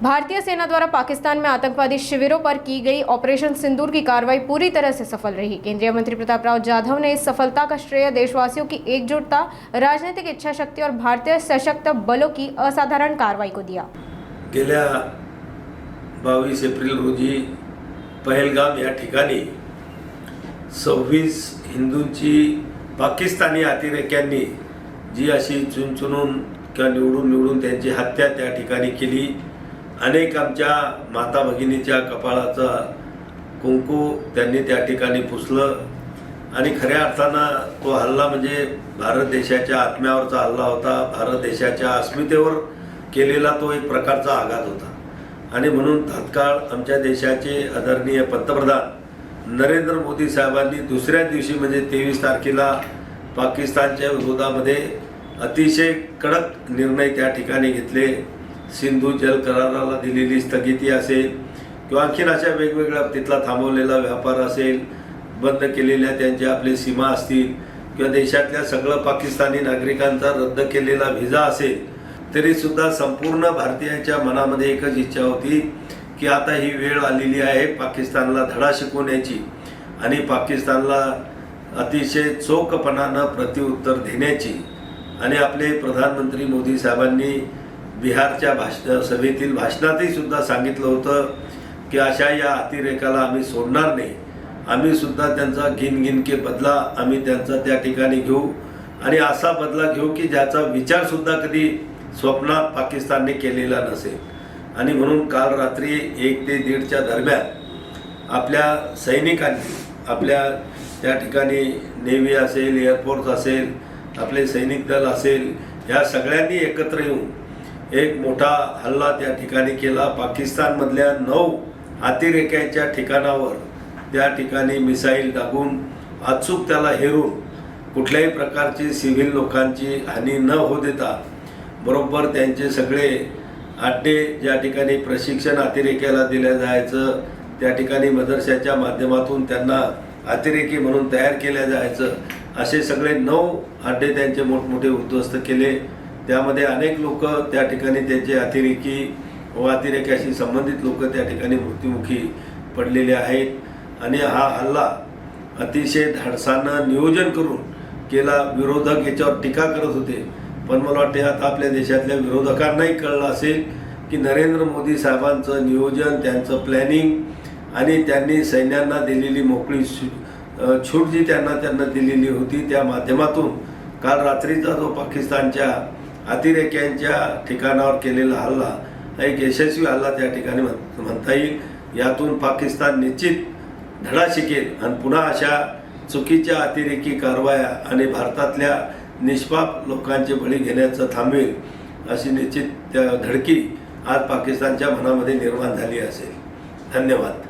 भारतीय सेना द्वारा पाकिस्तान में आतंकवादी शिविरों पर की गई ऑपरेशन सिंदूर की कार्रवाई पूरी तरह से सफल रही। केंद्रीय मंत्री प्रतापराव जाधव ने इस सफलता का श्रेय देशवासियों की एकजुटता, राजनीतिक इच्छा शक्ति और भारतीय सशस्त्र बलों की असाधारण कार्रवाई को दिया। गेल्या 22 एप्रिल रोजी पहलगाम या ठिकाणी 26 हिंदूंची पाकिस्तानी अतिरेक्यांनी जी अशी चुनचुनून किंवा निवडून त्यांची हत्या त्या ठिकाणी केली। अनेक आमच्या माता भगिनीच्या कपाळाचा कुंकू त्यांनी त्या ठिकाणी पुसलं आणि खऱ्या अर्थानं तो हल्ला म्हणजे भारत देशाच्या आत्म्यावरचा हल्ला होता। भारत देशाच्या अस्मितेवर केलेला तो एक प्रकारचा आघात होता आणि म्हणून तात्काळ आमच्या देशाचे आदरणीय पंतप्रधान नरेंद्र मोदी साहेबांनी दुसऱ्या दिवशी म्हणजे 23 तारखेला पाकिस्तानच्या विरोधामध्ये अतिशय कडक निर्णय त्या ठिकाणी घेतले। सिंधू जल कराराला दिलेली स्थगिती असेल किंवा आणखीन अशा वेगवेगळ्या तिथला थांबवलेला व्यापार असेल, बंद केलेल्या त्यांच्या आपले सीमा असतील किंवा देशातल्या सगळं पाकिस्तानी नागरिकांचा रद्द केलेला व्हिसा असेल, तरी सुद्धा संपूर्ण भारतीयांच्या मनामध्ये एकच इच्छा होती की आता ही वेळ आलेली आहे पाकिस्तानला धडा शिकवण्याची आणि पाकिस्तानला अतिशय चोखपणानं प्रत्युत्तर देण्याची। आणि आपले प्रधानमंत्री मोदी साहेबांनी बिहारच्या सभेतील भाषणातही सुद्धा सांगितलं होतं की अशा या अतिरेकाला आम्ही सोडणार नाही, आम्ही सुद्धा त्यांचा गिनगिन के बदला आम्ही त्यांचा त्या ठिकाणी घेऊ आणि असा बदला घेऊ की ज्याचा विचार सुद्धा कधी स्वप्नात पाकिस्तानने केलेला नसेल। आणि म्हणून काल रात्री 1 ते 1:30च्या दरम्यान आपल्या सैनिकांनी आपल्या त्या ठिकाणी नेव्ही असेल, एअरफोर्स असेल, आपले सैनिक दल असेल, ह्या सगळ्यांनी एकत्र येऊन एक मोठा हल्ला त्या ठिकाणी केला। पाकिस्तानमधल्या 9 अतिरेक्यांच्या ठिकाणावर त्या ठिकाणी मिसाईल टाकून अचूक त्याला हेरून कुठल्याही प्रकारची सिव्हिल लोकांची हानी न होऊ देता बरोबर त्यांचे सगळे अड्डे ज्या ठिकाणी प्रशिक्षण अतिरेक्याला दिलं जायचं त्या ठिकाणी मदरशाच्या माध्यमातून त्यांना अतिरेकी म्हणून तयार केलं जायचं, असे सगळे 9 अड्डे त्यांचे मोठमोठे उद्ध्वस्त केले। त्यामध्ये अनेक लोक त्या ठिकाणी त्यांचे अतिरेकी व अतिरेक्याशी संबंधित लोक त्या ठिकाणी मृत्युमुखी पडलेले आहेत आणि हा हल्ला अतिशय धाडसानं नियोजन करून केला। विरोधक याच्यावर टीका करत होते, पण मला वाटते आता आपल्या देशातल्या विरोधकांनाही कळलं असेल की नरेंद्र मोदी साहेबांचं नियोजन, त्यांचं प्लॅनिंग आणि त्यांनी सैन्यांना दिलेली मोकळी छूट जी त्यांना दिलेली होती त्या माध्यमातून काल रात्रीचा जो पाकिस्तानच्या अतिरेक्यांच्या ठिकाणावर केलेला हल्ला एक यशस्वी हल्ला त्या ठिकाणी म्हणता येईल। यातून पाकिस्तान निश्चित धडा शिकेल आणि पुन्हा अशा चुकीच्या अतिरेकी कारवाया आणि भारतातल्या निष्पाप लोकांचे बळी घेण्याचं थांबवेल अशी निश्चित त्या धडकी आज पाकिस्तानच्या मनामध्ये निर्माण झाली असेल। धन्यवाद।